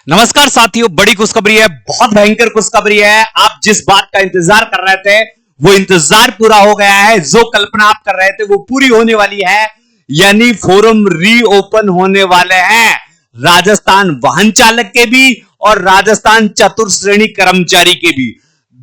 नमस्कार साथियों, बड़ी खुशखबरी है, बहुत भयंकर खुशखबरी है। आप जिस बात का इंतजार कर रहे थे वो इंतजार पूरा हो गया है। जो कल्पना आप कर रहे थे वो पूरी होने वाली है, यानी फोरम रीओपन होने वाले हैं राजस्थान वाहन चालक के भी और राजस्थान चतुर्थ श्रेणी कर्मचारी के भी,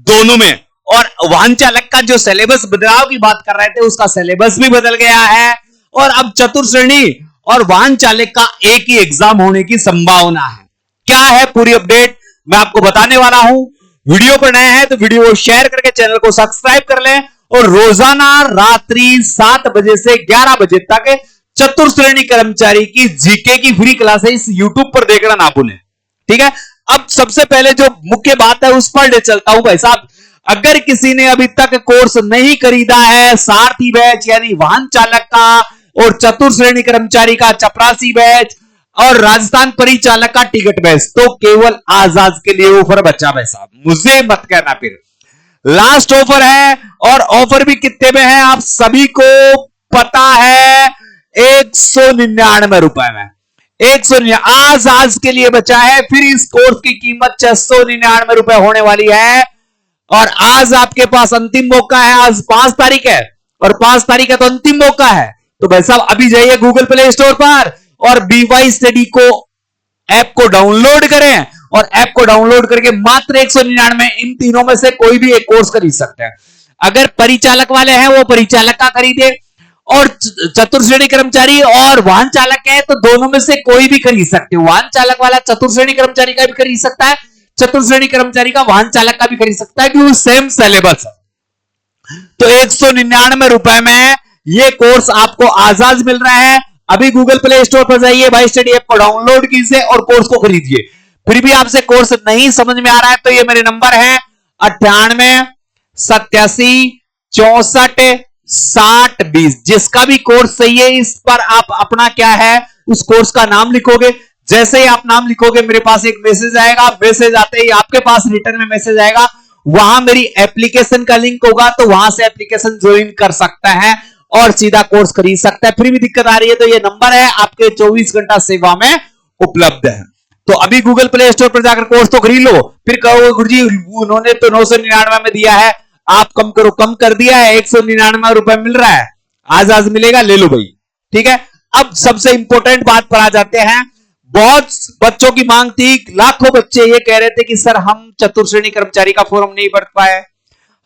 दोनों में। और वाहन चालक का जो सिलेबस बदलाव की बात कर रहे थे उसका सिलेबस भी बदल गया है और अब चतुर्थ श्रेणी और वाहन चालक का एक ही एग्जाम होने की संभावना है। क्या है पूरी अपडेट मैं आपको बताने वाला हूं। वीडियो पर नए हैं तो वीडियो को शेयर करके चैनल को सब्सक्राइब कर लें और रोजाना रात्रि 7 बजे से 11 बजे तक चतुर्थ श्रेणी कर्मचारी की जीके की फ्री क्लासेस यूट्यूब पर देखना ना भूलें, ठीक है। अब सबसे पहले जो मुख्य बात है उस पर ले चलता हूं। भाई साहब, अगर किसी ने अभी तक कोर्स नहीं खरीदा है सारथी बैच यानी वाहन चालक का और चतुर्थ श्रेणी कर्मचारी का चपरासी बैच और राजस्थान परिचालक का टिकट बैच, तो केवल आज के लिए ऑफर बचा। भाई साहब मुझे मत कहना, फिर लास्ट ऑफर है और ऑफर भी कितने में है आप सभी को पता है, 199 रुपए में। 199 आज के लिए बचा है। फिर इस कोर्स की कीमत 699 रुपए होने वाली है और आज आपके पास अंतिम मौका है। आज 5 तारीख है और 5 तारीख है तो अंतिम मौका है। तो भाई साहब अभी जाइए गूगल प्ले स्टोर पर और BY स्टडी को ऐप को डाउनलोड करें और ऐप को डाउनलोड करके मात्र 199 इन तीनों में से कोई भी एक कोर्स खरीद सकते हैं। अगर परिचालक वाले हैं वो परिचालक का खरीदे और चतुर्थ श्रेणी कर्मचारी और वाहन चालक है तो दोनों में से कोई भी खरीद सकते हो। वाहन चालक वाला चतुर्थ श्रेणी कर्मचारी का भी खरीद सकता है, चतुर्थ श्रेणी कर्मचारी का वाहन चालक का भी खरीद सकता है, क्योंकि सेम सिलेबस है। तो 199 रुपए में ये कोर्स आपको आजाद मिल रहा है। अभी गूगल प्ले स्टोर पर जाइए, BY स्टडी ऐप को डाउनलोड कीजिए और कोर्स को खरीदिए। फिर भी आपसे कोर्स नहीं समझ में आ रहा है तो ये मेरे नंबर है 98 87 64 60 20। जिसका भी कोर्स चाहिए इस पर आप अपना क्या है उस कोर्स का नाम लिखोगे। जैसे ही आप नाम लिखोगे मेरे पास एक मैसेज आएगा, मैसेज आते ही आपके पास रिटर्न में मैसेज आएगा, वहां मेरी एप्लीकेशन का लिंक होगा तो वहां से एप्लीकेशन ज्वाइन कर सकता है और सीधा कोर्स खरीद सकता है। फिर भी दिक्कत आ रही है तो ये नंबर है आपके 24 घंटा सेवा में उपलब्ध है। तो अभी गूगल प्ले स्टोर पर जाकर कोर्स तो खरीद लो। फिर कहोगे गुरुजी उन्होंने तो 999 में दिया है, आप कम करो। कम कर दिया है, 199 रुपए मिल रहा है, आज मिलेगा, ले लो भाई, ठीक है। अब सबसे इंपॉर्टेंट बात पर आ जाते हैं। बहुत बच्चों की मांग थी, लाखों बच्चे ये कह रहे थे कि सर हम चतुर्थ श्रेणी कर्मचारी का फॉर्म नहीं भर पाए,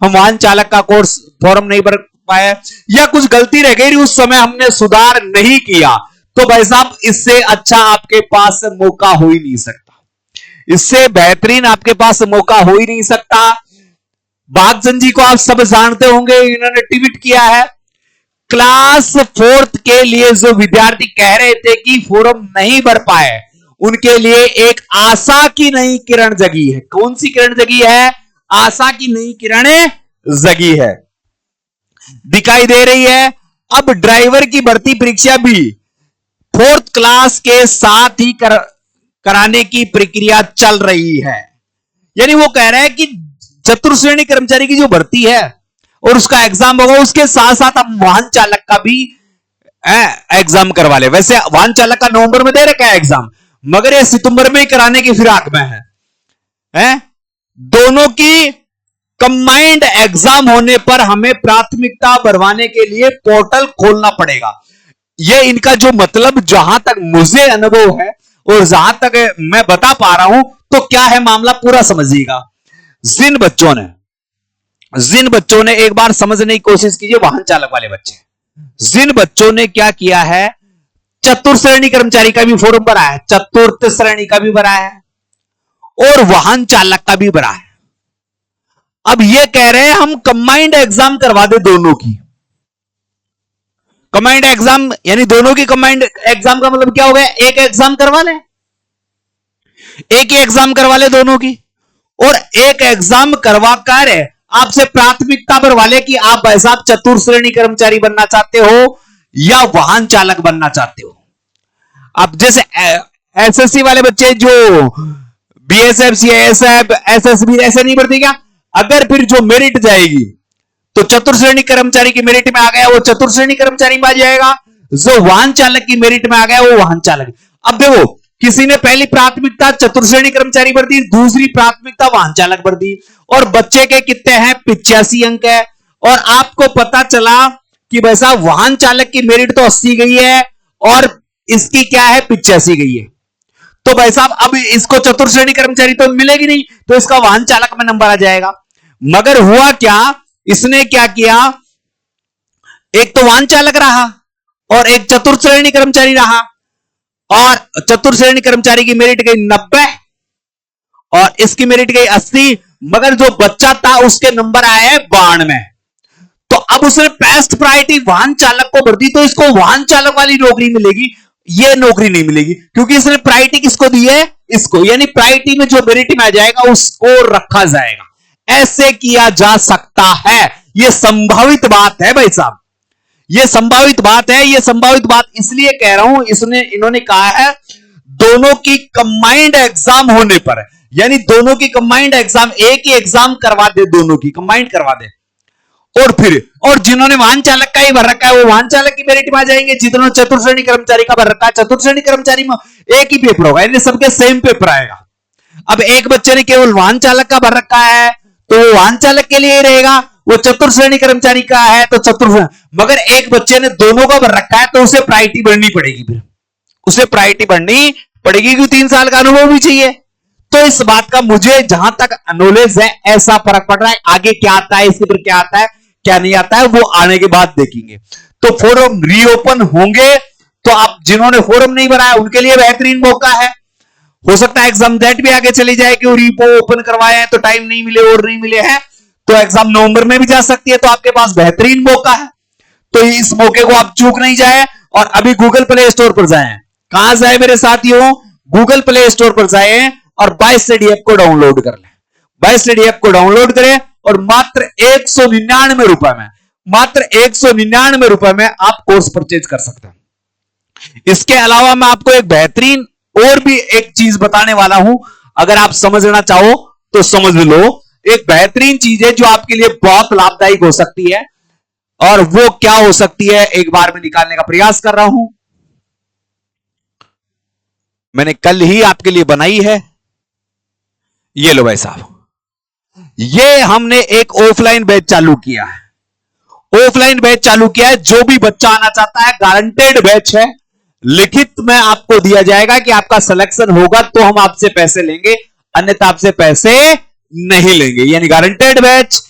हम वाहन चालक का कोर्स फॉर्म नहीं भर पाए, या कुछ गलती रह गई उस समय हमने सुधार नहीं किया। तो भाई साहब इससे अच्छा आपके पास मौका हो ही नहीं सकता, इससे बेहतरीन आपके पास मौका हो ही नहीं सकता। बागचंद जी को आप सब जानते होंगे, इन्होंने ट्वीट किया है क्लास 4th के लिए जो विद्यार्थी कह रहे थे कि फॉर्म नहीं भर पाए उनके लिए एक आशा की नई किरण जगी है। कौन सी किरण जगी है? आशा की नई किरण जगी है, दिखाई दे रही है। अब ड्राइवर की भर्ती परीक्षा भी 4th क्लास के साथ ही कराने की प्रक्रिया चल रही है। यानी वो कह रहे हैं कि चतुर्थ श्रेणी कर्मचारी की जो भर्ती है और उसका एग्जाम होगा उसके साथ साथ हम वाहन चालक का भी एग्जाम करवा ले। वैसे वाहन चालक का नवंबर में दे रखा है एग्जाम, मगर ये सितंबर में ही कराने की फिराक में है। दोनों की कंबाइंड एग्जाम होने पर हमें प्राथमिकता भरवाने के लिए पोर्टल खोलना पड़ेगा। यह इनका जो मतलब जहां तक मुझे अनुभव है और जहां तक मैं बता पा रहा हूं तो क्या है मामला पूरा समझिएगा। जिन बच्चों ने एक बार समझने की कोशिश कीजिए, वाहन चालक वाले बच्चे, जिन बच्चों ने क्या किया है चतुर्थ श्रेणी कर्मचारी का भी फॉर्म भरा है, चतुर्थ श्रेणी का भी भरा है और वाहन चालक का भी भरा है। अब ये कह रहे हैं हम कंबाइंड एग्जाम करवा दे दोनों की। कंबाइंड एग्जाम यानी दोनों की कंबाइंड एग्जाम का मतलब क्या हो गया? एक एग्जाम करवा ले, एक ही एग्जाम करवा ले दोनों की, और एक एग्जाम करवा कर आपसे प्राथमिकता भरवा ले कि आप भाई साहब चतुर्थ श्रेणी कर्मचारी बनना चाहते हो या वाहन चालक बनना चाहते हो। अब जैसे SSC वाले बच्चे जो BSF, CISF, SSB ऐसे नहीं भरती क्या? अगर फिर जो मेरिट जाएगी तो चतुर्थ श्रेणी कर्मचारी की मेरिट में आ गया वो चतुर्थ श्रेणी कर्मचारी में आ जाएगा, जो वाहन चालक की मेरिट में आ गया वो वाहन चालक। अब देखो किसी ने पहली प्राथमिकता चतुर्श्रेणी कर्मचारी भर दी, दूसरी प्राथमिकता वाहन चालक भर दी, और बच्चे के कितने हैं 85 अंक है। और आपको पता चला कि भाई साहब वाहन चालक की मेरिट तो 80 गई है और इसकी क्या है 85 गई है। तो भाई साहब अब इसको चतुर्श्रेणी कर्मचारी तो मिलेगी नहीं, तो इसका वाहन चालक में नंबर आ जाएगा। मगर हुआ क्या, इसने क्या किया, एक तो वाहन चालक रहा और एक चतुर्श्रेणी कर्मचारी रहा, और चतुर्श्रेणी कर्मचारी की मेरिट गई 90 और इसकी मेरिट गई 80, मगर जो बच्चा था उसके नंबर आए हैं 92। तो अब उसने बेस्ट प्रायोरिटी वाहन चालक को भर दी, तो इसको वाहन चालक वाली नौकरी मिलेगी, ये नौकरी नहीं मिलेगी, क्योंकि इसने प्रायोरिटी किसको दी है, इसको। यानी प्रायोरिटी में जो मेरिट में आ जाएगा उसको रखा जाएगा। ऐसे किया जा सकता है, यह संभावित बात है भाई साहब, यह संभावित बात है। यह संभावित बात इसलिए कह रहा हूं, इन्होंने कहा है दोनों की कंबाइंड एग्जाम होने पर, यानी दोनों की कंबाइंड एग्जाम, एक ही एग्जाम करवा दे, दोनों की कंबाइंड करवा दे, और जिन्होंने वाहन चालक का ही भर रखा है वो वाहन चालक की मेरिट में आ जाएंगे, जिन्होंने चतुर्श्रेणी कर्मचारी का भर रखा है चतुर्श्रेणी कर्मचारी में एक ही पेपर होगा, यानी सबके सेम पेपर आएगा। अब एक बच्चे ने केवल वाहन चालक का भर रखा है तो वो वाहन चालक के लिए ही रहेगा, वो चतुर्श्रेणी कर्मचारी का है तो चतुर्श्रेणी, मगर एक बच्चे ने दोनों का भर रखा है तो उसे प्रायोरिटी बढ़नी पड़ेगी, फिर उसे प्रायोरिटी बढ़नी पड़ेगी क्योंकि 3 साल का अनुभव भी चाहिए। तो इस बात का मुझे जहां तक नॉलेज है ऐसा फर्क पड़ रहा है। आगे क्या आता है, इसके ऊपर क्या आता है क्या नहीं आता है वो आने के बाद देखेंगे। तो फोरम रीओपन होंगे, तो आप जिन्होंने फोरम नहीं भरा है उनके लिए बेहतरीन मौका है। हो सकता है एग्जाम डेट भी आगे चली जाए कि रीपो ओपन करवाए हैं तो टाइम नहीं मिले और नहीं मिले हैं, तो एग्जाम नवंबर में भी जा सकती है, तो आपके पास बेहतरीन मौका है। तो इस मौके को आप चूक नहीं जाए और अभी गूगल प्ले स्टोर पर जाएं। कहां जाए मेरे साथियों, गूगल प्ले स्टोर पर जाएं और बाय स्टडी ऐप को डाउनलोड कर लें। बाय स्टडी ऐप को डाउनलोड करें और मात्र 199 रुपए में, मात्र 199 रुपए में आप कोर्स परचेज कर सकते हैं। इसके अलावा मैं आपको एक बेहतरीन और भी एक चीज बताने वाला हूं, अगर आप समझना चाहो तो समझ लो। एक बेहतरीन चीज है जो आपके लिए बहुत लाभदायक हो सकती है, और वो क्या हो सकती है एक बार में निकालने का प्रयास कर रहा हूं। मैंने कल ही आपके लिए बनाई है, ये लो भाई साहब, ये हमने एक ऑफलाइन बैच चालू किया है। ऑफलाइन बैच चालू किया है, जो भी बच्चा आना चाहता है गारंटेड बैच है, लिखित में आपको दिया जाएगा कि आपका सिलेक्शन होगा तो हम आपसे पैसे लेंगे, अन्यथा आपसे पैसे नहीं लेंगे। यानी गारंटेड बैच,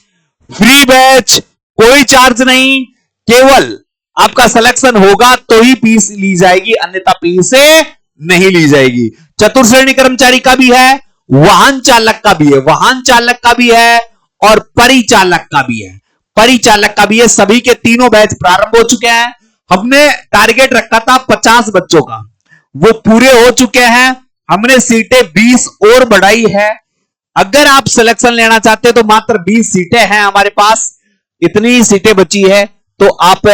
फ्री बैच, कोई चार्ज नहीं, केवल आपका सिलेक्शन होगा तो ही फीस ली जाएगी, अन्यथा फीस नहीं ली जाएगी। चतुर्श्रेणी कर्मचारी का भी है, वाहन चालक का भी है, वाहन चालक का भी है और परिचालक का भी है, परिचालक का भी है। सभी के तीनों बैच प्रारंभ हो चुके हैं। हमने टारगेट रखा था 50 बच्चों का, वो पूरे हो चुके हैं। हमने सीटें 20 और बढ़ाई है। अगर आप सिलेक्शन लेना चाहते हैं तो मात्र 20 सीटें हैं हमारे पास, इतनी सीटें बची है, तो आप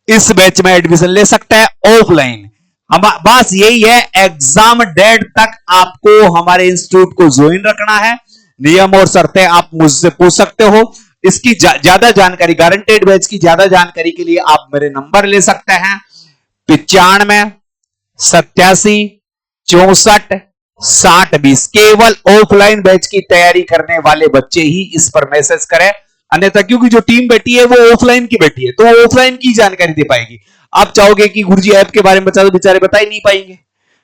इस बैच में एडमिशन ले सकते हैं ऑफलाइन। बस यही है, एग्जाम डेट तक आपको हमारे इंस्टीट्यूट को ज्वाइन रखना है। नियम और शर्तें आप मुझसे पूछ सकते हो। इसकी ज्यादा जानकारी, गारंटेड बैच की ज्यादा जानकारी के लिए आप मेरे नंबर ले सकते हैं 95 87 64 60 20। केवल ऑफलाइन बैच की तैयारी करने वाले बच्चे ही इस पर मैसेज करें, अन्यथा क्योंकि जो टीम बैठी है वो ऑफलाइन की बैठी है, तो वो ऑफलाइन की जानकारी दे पाएगी। आप चाहोगे कि गुरुजी ऐप के बारे में बता दो, बेचारे बता ही नहीं पाएंगे,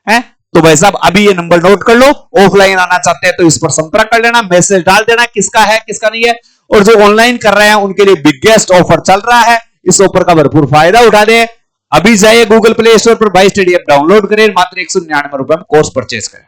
हैं? तो भाई साहब अभी ये नंबर नोट कर लो, ऑफलाइन आना चाहते हैं तो इस पर संपर्क कर लेना, मैसेज डाल देना किसका है किसका नहीं है। और जो ऑनलाइन कर रहे हैं उनके लिए बिगेस्ट ऑफर चल रहा है, इस ऑफर का भरपूर फायदा उठा दे। अभी जाइए गूगल प्ले स्टोर पर बाय स्टडी ऐप डाउनलोड करें, मात्र 199 रुपए में कोर्स परचेज करें।